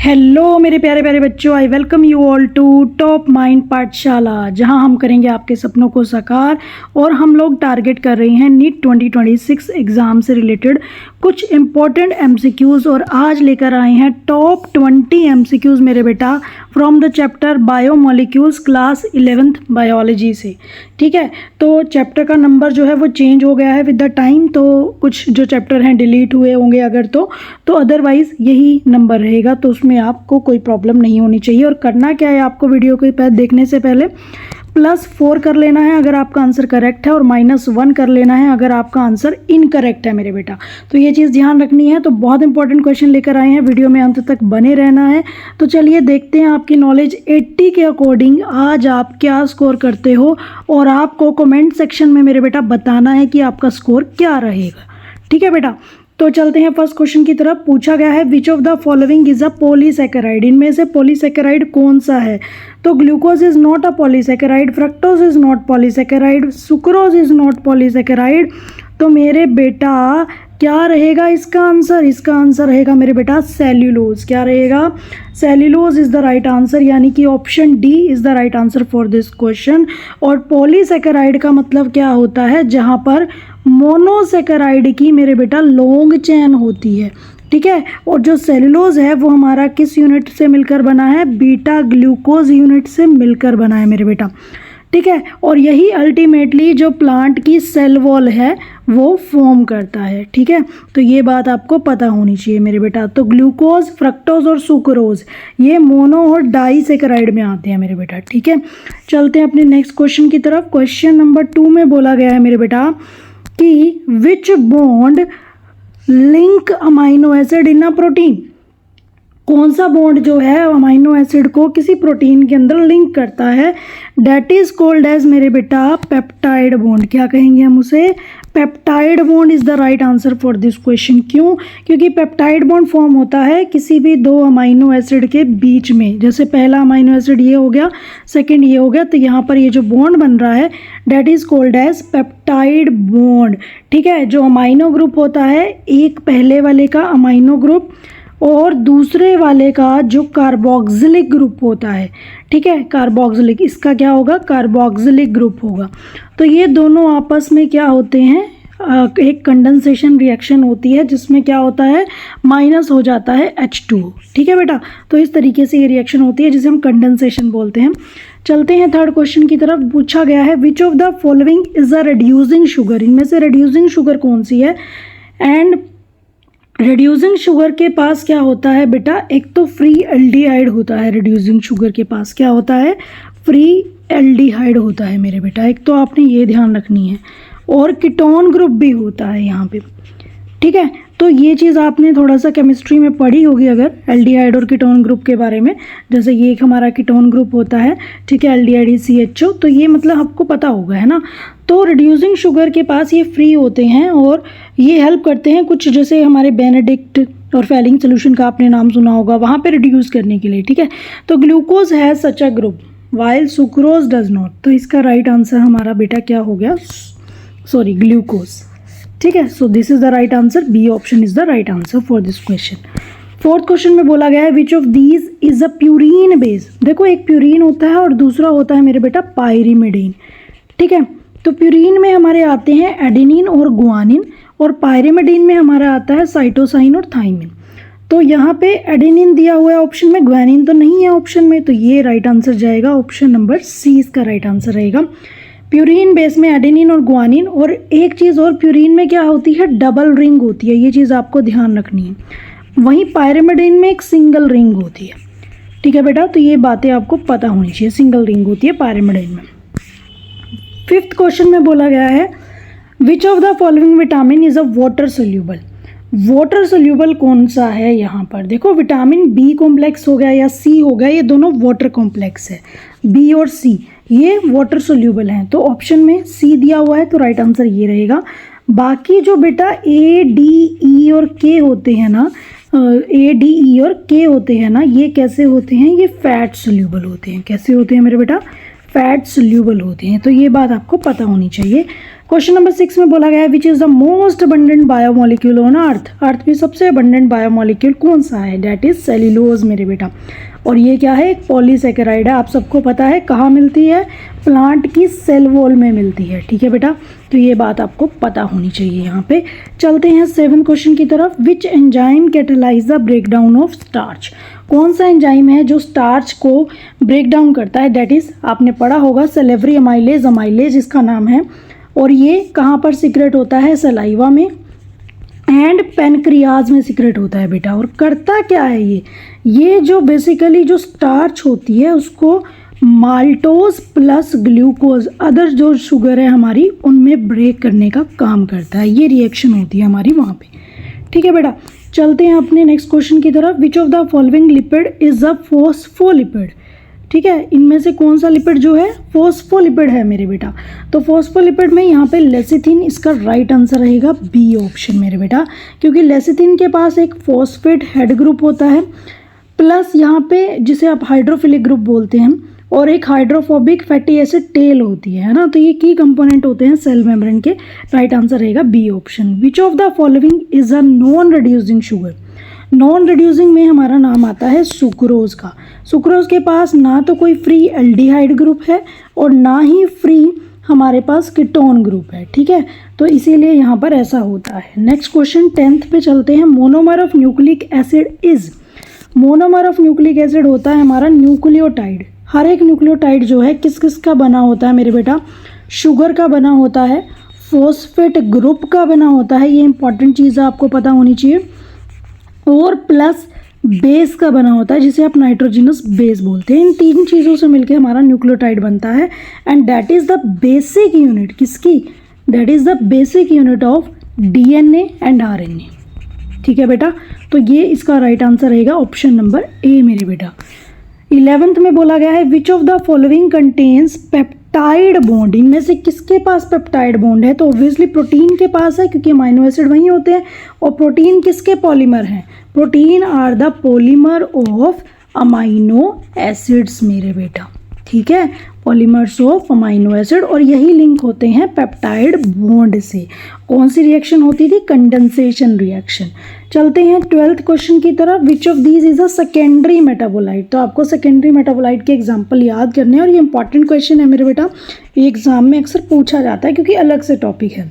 Hello मेरे प्यारे प्यारे बच्चों, I welcome you all to Top Mind Pathshala, जहां हम करेंगे आपके सपनों को साकार। और हम लोग टारगेट कर रहे हैं नीट 2026 एग्ज़ाम से रिलेटेड कुछ इम्पॉर्टेंट एमसीक्यूज़। और आज लेकर आए हैं टॉप 20 एमसीक्यूज़ मेरे बेटा from the chapter biomolecules class 11th biology से। ठीक है, तो चैप्टर का नंबर जो है वो चेंज हो गया है विद द टाइम, तो कुछ जो चैप्टर हैं डिलीट हुए होंगे अगर तो अदरवाइज़ यही नंबर रहेगा, तो उसमें आपको कोई प्रॉब्लम नहीं होनी चाहिए। और करना क्या है, आपको वीडियो के देखने से पहले +4 कर लेना है अगर आपका आंसर करेक्ट है, और -1 कर लेना है अगर आपका आंसर इनकरेक्ट है मेरे बेटा। तो ये चीज़ ध्यान रखनी है। तो बहुत इंपॉर्टेंट क्वेश्चन लेकर आए हैं, वीडियो में अंत तक बने रहना है। तो चलिए देखते हैं आपकी नॉलेज 80 के अकॉर्डिंग आज आप क्या स्कोर करते हो, और आपको कमेंट सेक्शन में मेरे बेटा बताना है कि आपका स्कोर क्या रहेगा। ठीक है बेटा, तो चलते हैं फर्स्ट क्वेश्चन की तरफ। पूछा गया है which of the following is a polysaccharide, इनमें से पॉलीसैकेराइड कौन सा है। तो glucose is not a polysaccharide, fructose is not polysaccharide, sucrose is not polysaccharide. तो मेरे बेटा क्या रहेगा इसका आंसर? इसका आंसर रहेगा मेरे बेटा सेल्यूलोज। क्या रहेगा? Cellulose is the right answer, यानी कि option D is the right answer for this question. और पॉलीसैकेराइड का मतलब क्या होता है? जहाँ पर मोनोसैकेराइड की मेरे बेटा लॉन्ग चेन होती है। ठीक है, और जो सेल्यूलोज है वो हमारा किस यूनिट से मिलकर बना है? बीटा ग्लूकोज यूनिट से मिलकर बना है मेरे बेटा। ठीक है, और यही अल्टीमेटली जो प्लांट की सेल वॉल है वो फॉर्म करता है। ठीक है, तो ये बात आपको पता होनी चाहिए मेरे बेटा। तो ग्लूकोज, फ्रक्टोज और सुक्रोज ये मोनो और डाइसैकेराइड में आते हैं मेरे बेटा। ठीक है, चलते हैं अपने नेक्स्ट क्वेश्चन की तरफ। क्वेश्चन नंबर 2 में बोला गया है मेरे बेटा कि विच bond link amino acid in a protein. कौन सा बॉन्ड जो है अमाइनो एसिड को किसी प्रोटीन के अंदर लिंक करता है? डेट इज कॉल्ड एज मेरे बेटा पेप्टाइड बॉन्ड। क्या कहेंगे हम उसे? Peptide bond is the right answer for this question. क्यों? क्योंकि पेप्टाइड बॉन्ड फॉर्म होता है किसी भी दो अमाइनो एसिड के बीच में। जैसे पहला अमाइनो एसिड ये हो गया, सेकंड ये हो गया, तो यहाँ पर ये जो बॉन्ड बन रहा है that is called as peptide bond. ठीक है, जो अमाइनो ग्रुप होता है, एक पहले वाले का अमाइनो ग्रुप और दूसरे वाले का जो कार्बोक्सिलिक ग्रुप होता है। ठीक है, कार्बोक्सिलिक, इसका क्या होगा? कार्बोक्सिलिक ग्रुप होगा। तो ये दोनों आपस में क्या होते हैं? एक कंडेंसेशन रिएक्शन होती है जिसमें क्या होता है? माइनस हो जाता है H2। ठीक है बेटा, तो इस तरीके से ये रिएक्शन होती है जिसे हम कंडेंसेशन बोलते हैं। चलते हैं थर्ड क्वेश्चन की तरफ। पूछा गया है which of the following is a reducing sugar, इनमें से रिड्यूसिंग शुगर कौन सी है? एंड रिड्यूसिंग शुगर के पास क्या होता है बेटा? एक तो फ्री एल्डिहाइड होता है। रिड्यूसिंग शुगर के पास क्या होता है? फ्री एल्डिहाइड होता है मेरे बेटा। एक तो आपने ये ध्यान रखनी है, और कीटोन ग्रुप भी होता है यहाँ पे। ठीक है, तो ये चीज़ आपने थोड़ा सा केमिस्ट्री में पढ़ी होगी अगर एल्डिहाइड और कीटोन ग्रुप के बारे में। जैसे ये एक हमारा कीटोन ग्रुप होता है, ठीक है, एल्डिहाइड CHO, तो ये मतलब आपको पता होगा, है ना। तो रिड्यूसिंग शुगर के पास ये फ्री होते हैं और ये हेल्प करते हैं कुछ, जैसे हमारे बेनेडिक्ट और फेलिंग सोल्यूशन का आपने नाम सुना होगा, वहाँ पे रिड्यूस करने के लिए। ठीक है, तो glucose has such a group while sucrose does not. तो इसका राइट आंसर हमारा बेटा क्या हो गया? Sorry, glucose. ठीक है, so this is the right answer. B option is the right answer for this question. Fourth question में बोला गया है which of these is a purine base. देखो, एक प्यूरीन होता है और दूसरा होता है मेरे बेटा पायरिमिडीन। ठीक है, तो प्यूरीन में हमारे आते हैं एडेनिन और गुआनिन, और पायरिमिडीन में हमारा आता है साइटोसाइन और थाइमिन। तो यहाँ पे एडेनिन दिया हुआ है ऑप्शन में, ग्वानिन तो नहीं है ऑप्शन में, तो ये राइट आंसर जाएगा ऑप्शन नंबर सी, इसका राइट आंसर रहेगा। प्यूरीन बेस में एडेनिन और ग्वानिन, और एक चीज़ और, प्यूरीन में क्या होती है? डबल रिंग होती है, ये चीज़ आपको ध्यान रखनी है। वहीं पायरिमिडीन में एक सिंगल रिंग होती है। ठीक है बेटा, तो ये बातें आपको पता होनी चाहिए, सिंगल रिंग होती है पायरिमिडीन में। फिफ्थ क्वेश्चन में बोला गया है which of the following vitamin is a water soluble. Water soluble कौन सा है यहाँ पर? देखो, विटामिन बी कॉम्प्लेक्स हो गया या सी हो गया, ये दोनों वाटर कॉम्प्लेक्स है। बी और सी ये वाटर सोल्यूबल हैं, तो ऑप्शन में सी दिया हुआ है, तो राइट आंसर ये रहेगा। बाकी जो बेटा A, D, E और K होते हैं ना, A, D, E और K होते हैं ना, ये कैसे होते हैं? ये फैट सोल्यूबल होते हैं। कैसे होते हैं मेरे बेटा? फैट सोल्यूबल होते हैं। तो ये बात आपको पता होनी चाहिए। क्वेश्चन नंबर 6 में बोला गया है which is the most abundant biomolecule on earth. Earth में सबसे अबंडेंट बायोमोलिक्यूल कौन सा है? डेट इज सेल्यूलोज मेरे बेटा। और ये क्या है? एक पॉलीसेकेराइड है। आप सबको पता है कहाँ मिलती है? प्लांट की सेल वॉल में मिलती है। ठीक है बेटा, तो ये बात आपको पता होनी चाहिए। यहाँ पे चलते हैं 7 क्वेश्चन की तरफ। Which enzyme catalyse the breakdown of starch. कौन सा एंजाइम है जो स्टार्च को ब्रेक डाउन करता है? डेट इज, आपने पढ़ा होगा, सेलेवरी अमाइलेज। अमाइलेज इसका नाम है। और ये कहाँ पर सीक्रेट होता है? सलाइवा में एंड पेनक्रियाज में सीक्रेट होता है बेटा। और करता क्या है ये जो बेसिकली जो स्टार्च होती है उसको माल्टोज प्लस ग्लूकोज, अदर जो शुगर है हमारी, उनमें ब्रेक करने का काम करता है। ये रिएक्शन होती है हमारी वहाँ पे। ठीक है बेटा, चलते हैं अपने नेक्स्ट क्वेश्चन की तरफ। विच of the following lipid is a phospholipid. ठीक है, इनमें से कौन सा लिपिड जो है फोस्फोलिपिड है मेरे बेटा? तो फोस्फोलिपिड में यहाँ पे लेसिथिन इसका राइट आंसर रहेगा बी ऑप्शन मेरे बेटा, क्योंकि लेसिथिन के पास एक फॉस्फेट हेड ग्रुप होता है प्लस यहाँ पे जिसे आप हाइड्रोफिलिक ग्रुप बोलते हैं, और एक हाइड्रोफोबिक फैटी एसिड टेल होती है ना। तो ये की कंपोनेंट होते हैं सेल मेम्ब्रेन के। राइट आंसर रहेगा B option. Which of the following is a non reducing sugar. Non reducing में हमारा नाम आता है सुक्रोज का। सुक्रोज के पास ना तो कोई फ्री एल्डिहाइड ग्रुप है और ना ही फ्री हमारे पास कीटोन ग्रुप है। ठीक है, तो इसीलिए यहाँ पर ऐसा होता है। नेक्स्ट क्वेश्चन 10th पे चलते हैं। Monomer of nucleic acid is. Monomer of nucleic acid होता है हमारा न्यूक्लियोटाइड। हर एक न्यूक्लियोटाइड जो है किस किस का बना होता है मेरे बेटा? शुगर का बना होता है, फॉस्फेट ग्रुप का बना होता है, ये इंपॉर्टेंट चीज़ आपको पता होनी चाहिए, और प्लस बेस का बना होता है जिसे आप नाइट्रोजिनस बेस बोलते हैं। इन 3 चीज़ों से मिलकर हमारा न्यूक्लियोटाइड बनता है and that is the basic unit. किसकी? That is the basic unit of DNA and RNA. ठीक है बेटा, तो ये इसका राइट आंसर रहेगा ऑप्शन नंबर ए मेरे बेटा। 11th में बोला गया है which of the following contains peptide bond. इनमें से किसके पास पेप्टाइड बॉन्ड है? तो ऑब्वियसली प्रोटीन के पास है, क्योंकि अमाइनो एसिड वही होते हैं। और प्रोटीन किसके पॉलीमर हैं? Protein are the polymer of amino acids मेरे बेटा। ठीक है, पॉलीमर्स ऑफ अमाइनो एसिड, और यही लिंक होते हैं पेप्टाइड बॉन्ड से। कौन सी रिएक्शन होती थी? Condensation reaction. चलते हैं 12th क्वेश्चन की तरफ। विच of these is a secondary metabolite. तो आपको सेकेंडरी मेटाबोलाइट के एग्जाम्पल याद करने हैं, और ये इंपॉर्टेंट क्वेश्चन है मेरे बेटा, ये एग्जाम में अक्सर पूछा जाता है क्योंकि अलग से टॉपिक है।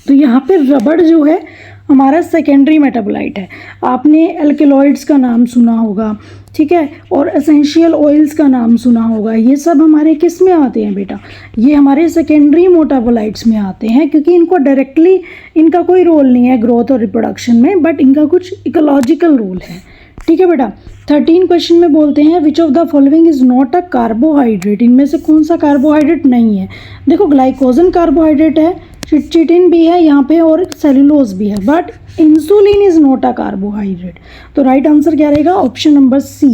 तो यहाँ पे रबड़ जो है हमारा सेकेंडरी मेटाबोलाइट है। आपने एल्केलॉइड्स का नाम सुना होगा, ठीक है, और एसेंशियल ऑयल्स का नाम सुना होगा। ये सब हमारे किस में आते हैं बेटा? ये हमारे सेकेंडरी मेटाबोलाइट्स में आते हैं, क्योंकि इनको डायरेक्टली इनका कोई रोल नहीं है ग्रोथ और रिप्रोडक्शन में, बट इनका कुछ इकोलॉजिकल रोल है। ठीक है बेटा। 13 क्वेश्चन में बोलते हैं विच of the following is not a carbohydrate. इनमें से कौन सा कार्बोहाइड्रेट नहीं है? देखो, ग्लाइकोजन कार्बोहाइड्रेट है, चिटिन भी है यहाँ पे, और सेलुलोज भी है, but insulin is not a carbohydrate. तो राइट आंसर क्या रहेगा? Option number C.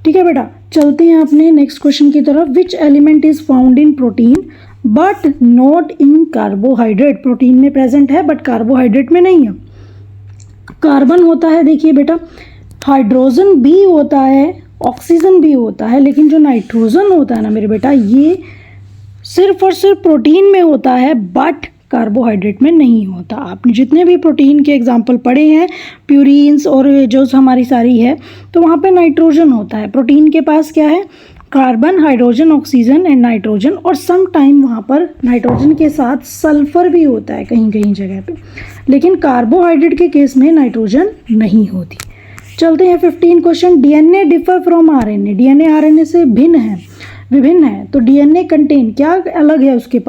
ठीक है बेटा, चलते हैं अपने नेक्स्ट क्वेश्चन की तरफ। Which element is found in protein but not in carbohydrate. Protein में प्रेजेंट है बट कार्बोहाइड्रेट में नहीं है। कार्बन होता है, देखिए बेटा, हाइड्रोजन भी होता है, ऑक्सीजन भी होता है, लेकिन जो नाइट्रोजन होता है ना मेरे बेटा, ये सिर्फ और सिर्फ प्रोटीन में होता है बट कार्बोहाइड्रेट में नहीं होता। आपने जितने भी प्रोटीन के एग्जाम्पल पढ़े हैं, प्यूरिन्स और जो हमारी सारी है, तो वहाँ पे नाइट्रोजन होता है। प्रोटीन के पास क्या है? Carbon, hydrogen, oxygen and nitrogen, और सम टाइम वहाँ पर नाइट्रोजन के साथ सल्फर भी होता है कहीं कहीं जगह पे, लेकिन कार्बोहाइड्रेट के केस में नाइट्रोजन नहीं होती। चलते हैं 15 question. DNA differ from RNA. DNA RNA से भिन्न है, विभिन्न है, तो डीएनए कंटेन क्या अलग है उसके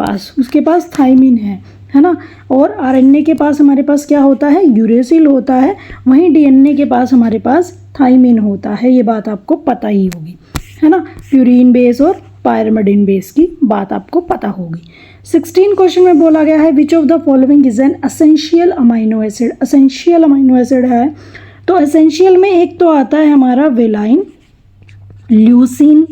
पास थाइमिन है ना। और आरएनए के पास हमारे पास क्या होता है? यूरेसिल होता है। वहीं डीएनए के पास हमारे पास थाइमिन होता है। ये बात आपको पता ही होगी, है ना। प्यूरिन बेस और पायरिमिडिन बेस की बात आपको पता होगी। 16 क्वेश्चन में बोला गया है which of the following is an essential amino acid. Essential amino acid है, तो एसेंशियल में एक तो आता है हमारा वेलाइन, ल्यूसीन,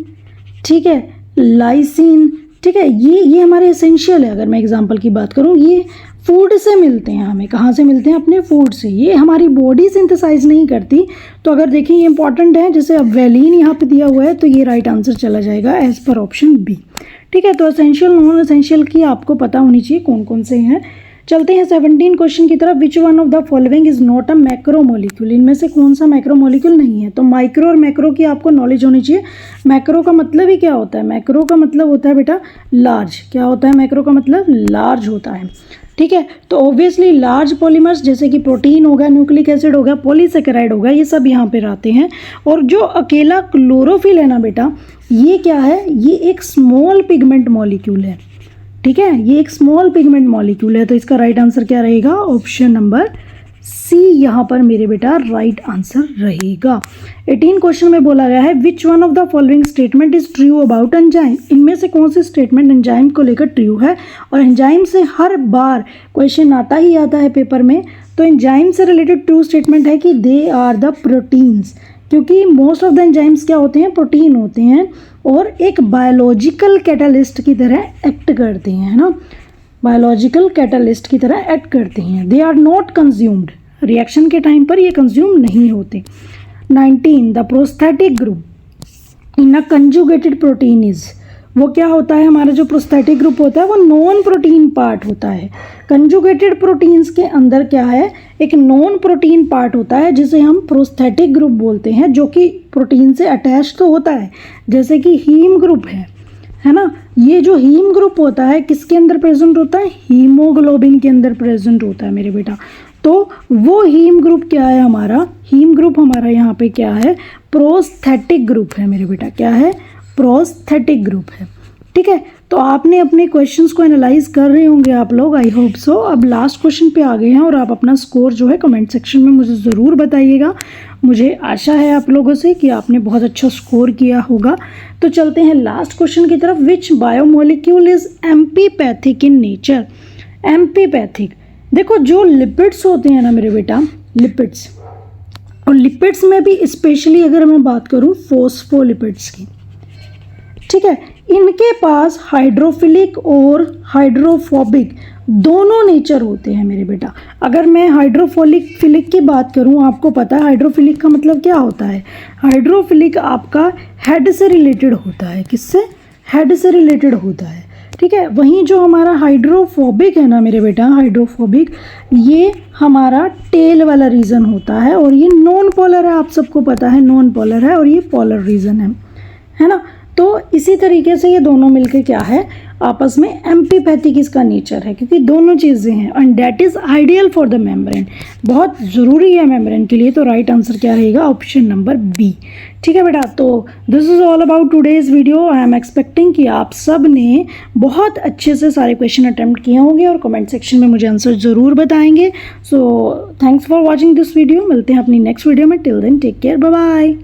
ठीक है, लाइसिन, ठीक है, ये हमारे एसेंशियल है। अगर मैं एग्जांपल की बात करूँ, ये फूड से मिलते हैं हमें। कहाँ से मिलते हैं? अपने फूड से। ये हमारी बॉडी सिंथेसाइज नहीं करती। तो अगर देखिए ये इंपॉर्टेंट है, जैसे अब वेलिन यहाँ पे दिया हुआ है, तो ये राइट आंसर चला जाएगा एज पर ऑप्शन बी। ठीक है, तो एसेंशियल नॉन एसेंशियल की आपको पता होनी चाहिए कौन कौन से हैं। चलते हैं 17 क्वेश्चन की तरफ। Which one of the following is not a macromolecule, इनमें से कौन सा मैक्रोमोलिक्यूल नहीं है। तो माइक्रो और मैक्रो की आपको नॉलेज होनी चाहिए। मैक्रो का मतलब ही क्या होता है, मैक्रो का मतलब होता है बेटा लार्ज। क्या होता है मैक्रो का मतलब, लार्ज होता है। ठीक है, तो ऑब्वियसली लार्ज पॉलीमर्स जैसे कि प्रोटीन हो गया, न्यूक्लिक एसिड हो गया, पॉलीसेकेराइड हो गया, ये सब यहाँ पे आते हैं। और जो अकेला क्लोरोफिल है ना बेटा, ये क्या है, ये एक स्मॉल पिगमेंट मॉलिक्यूल है। ठीक है, ये एक स्मॉल पिगमेंट मॉलिक्यूल है। तो इसका राइट आंसर क्या रहेगा, ऑप्शन नंबर सी यहाँ पर मेरे बेटा राइट आंसर रहेगा। 18 क्वेश्चन में बोला गया है which one of the following statement is true about enzyme, इनमें से कौन सी स्टेटमेंट एंजाइम को लेकर ट्रू है। और एंजाइम से हर बार क्वेश्चन आता ही आता है पेपर में। तो एंजाइम से रिलेटेड ट्रू स्टेटमेंट है कि दे आर द प्रोटीन्स, क्योंकि मोस्ट ऑफ द एंजाइम्स क्या होते हैं, प्रोटीन होते हैं और एक बायोलॉजिकल कैटालिस्ट की तरह एक्ट करते हैं, है ना, बायोलॉजिकल कैटालिस्ट की तरह एक्ट करते हैं। They are not consumed, reaction के टाइम पर ये कंज्यूम नहीं होते। 19 the prosthetic group in a conjugated protein is, वो क्या होता है, हमारा जो प्रोस्थेटिक ग्रुप होता है वो नॉन प्रोटीन पार्ट होता है। कंजुगेटेड प्रोटीन्स के अंदर क्या है, एक नॉन प्रोटीन पार्ट होता है जिसे हम प्रोस्थेटिक ग्रुप बोलते हैं, जो कि प्रोटीन से अटैच तो होता है, जैसे कि हीम ग्रुप है ना। ये जो हीम ग्रुप होता है किसके अंदर प्रेजेंट होता है, हीमोग्लोबिन के अंदर प्रेजेंट होता है मेरे बेटा। तो वो हीम ग्रुप क्या है हमारा, हीम ग्रुप हमारा यहाँ पे क्या है, प्रोस्थेटिक ग्रुप है मेरे बेटा। क्या है, प्रोस्थेटिक ग्रुप है। ठीक है, तो आपने अपने क्वेश्चंस को एनालाइज कर रहे होंगे आप लोग, आई होप सो। अब लास्ट क्वेश्चन पे आ गए हैं और आप अपना स्कोर जो है कमेंट सेक्शन में मुझे ज़रूर बताइएगा। मुझे आशा है आप लोगों से कि आपने बहुत अच्छा स्कोर किया होगा। तो चलते हैं लास्ट क्वेश्चन की तरफ। Which biomolecule is amphipathic in nature, amphipathic, देखो जो लिपिड्स होते हैं ना मेरे बेटा, लिपिड्स, और लिपिड्स में भी स्पेशली अगर मैं बात करूं फॉस्फोलिपिड्स की, ठीक है, इनके पास हाइड्रोफिलिक और हाइड्रोफोबिक दोनों नेचर होते हैं मेरे बेटा। अगर मैं हाइड्रोफिलिक की बात करूं, आपको पता है हाइड्रोफिलिक का मतलब क्या होता है, हाइड्रोफिलिक आपका हेड से रिलेटेड होता है, किससे, हेड से रिलेटेड होता है। ठीक है, वहीं जो हमारा हाइड्रोफोबिक है ना मेरे बेटा, हाइड्रोफोबिक ये हमारा टेल वाला रीजन होता है और ये नॉन पोलर है, आप सबको पता है नॉन पोलर है, और ये पोलर रीजन है ना। तो इसी तरीके से ये दोनों मिलके क्या है, आपस में एम्पीपैथिक इसका नेचर है, क्योंकि दोनों चीज़ें हैं and that is ideal for the membrane, बहुत ज़रूरी है मेम्ब्रेन के लिए। तो राइट आंसर क्या रहेगा, ऑप्शन नंबर बी। ठीक है बेटा, तो this is all about today's video. I am expecting कि आप सब ने बहुत अच्छे से सारे क्वेश्चन अटैम्प्ट किए होंगे और कमेंट सेक्शन में मुझे आंसर ज़रूर बताएंगे। So thanks for watching this video, मिलते हैं अपनी नेक्स्ट वीडियो में। Till then take care, bye bye.